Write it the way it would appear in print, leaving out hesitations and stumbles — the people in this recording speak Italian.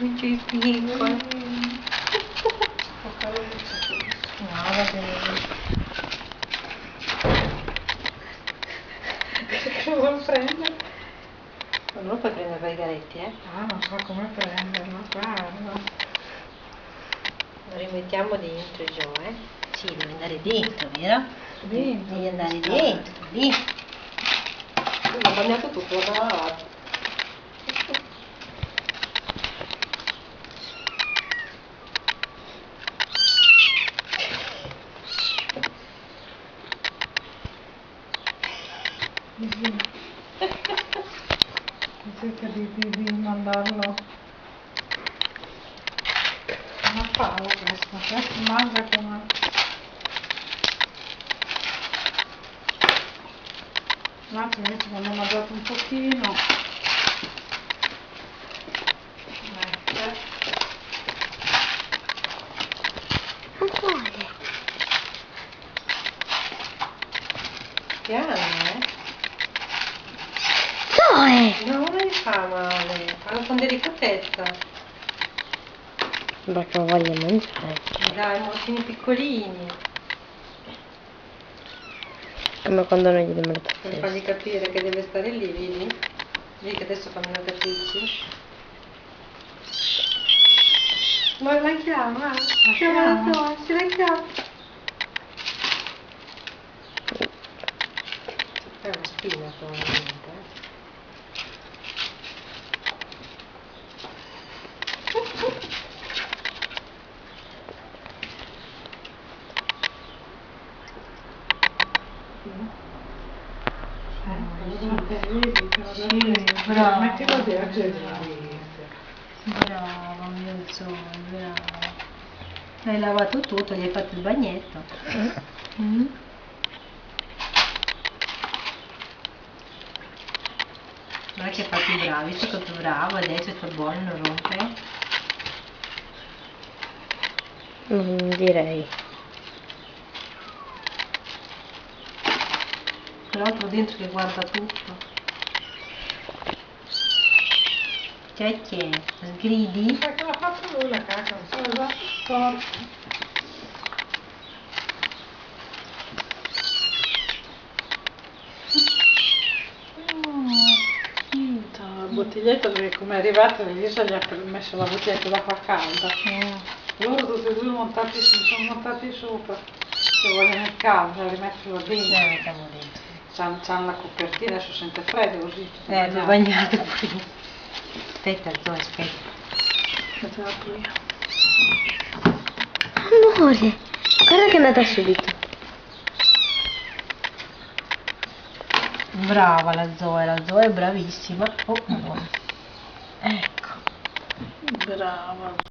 Che piccolo. No, va bene. Perché lo vuoi prendere? Non lo puoi prendere per i garetti, eh? Ah, non so come prenderlo, guarda. Lo rimettiamo dentro, Gio, eh? Sì, devi andare dentro, vero? Dentro, Devi andare devi dentro, lì. Ho bagnato tutto, l'ho lavato. Cerca di mandarlo. Una palla questo mangia come... L'altro invece quando ho mangiato un pochino. Ecco. Non vuole. Piano, eh? Zoe! No, non gli fa male. Parlo con delicatezza. Ma che voglio mangiare. Dai, morsini piccolini. Come quando noi gli diamo le Per pazzesche. fargli capire che deve stare lì, vedi? Vedi che adesso fanno i capricci. Ma la chiama? chiama? Si la chiama. È una spina probabilmente. Sì, bravo. mettilo dentro. Brava, mio Zoe, brava. Hai lavato tutto, gli hai fatto il bagnetto. Mm? Guarda che fatti bravi, sei stato bravo, adesso sta buono, non rompe. Direi. Quell'altro dentro che guarda tutto. C'è, sgridi? Sai che l'ha fatto lui la cacca, non so, sporco. La bottiglietta perché come è arrivata Elisa gli ha messo la bottiglietta d'acqua calda. Loro tutti e due montati si sono montati sopra. Se vogliono il caldo, rimetterlo dentro. Mettiamo dentro. C'hanno la copertina, adesso sente freddo così. L'ho bagnato pure. Aspetta, Zoe, aspetta. Aspetta, la apro io. Amore, guarda che è andata subito. Brava la Zoe è bravissima. Oh, madonna. Ecco. Brava.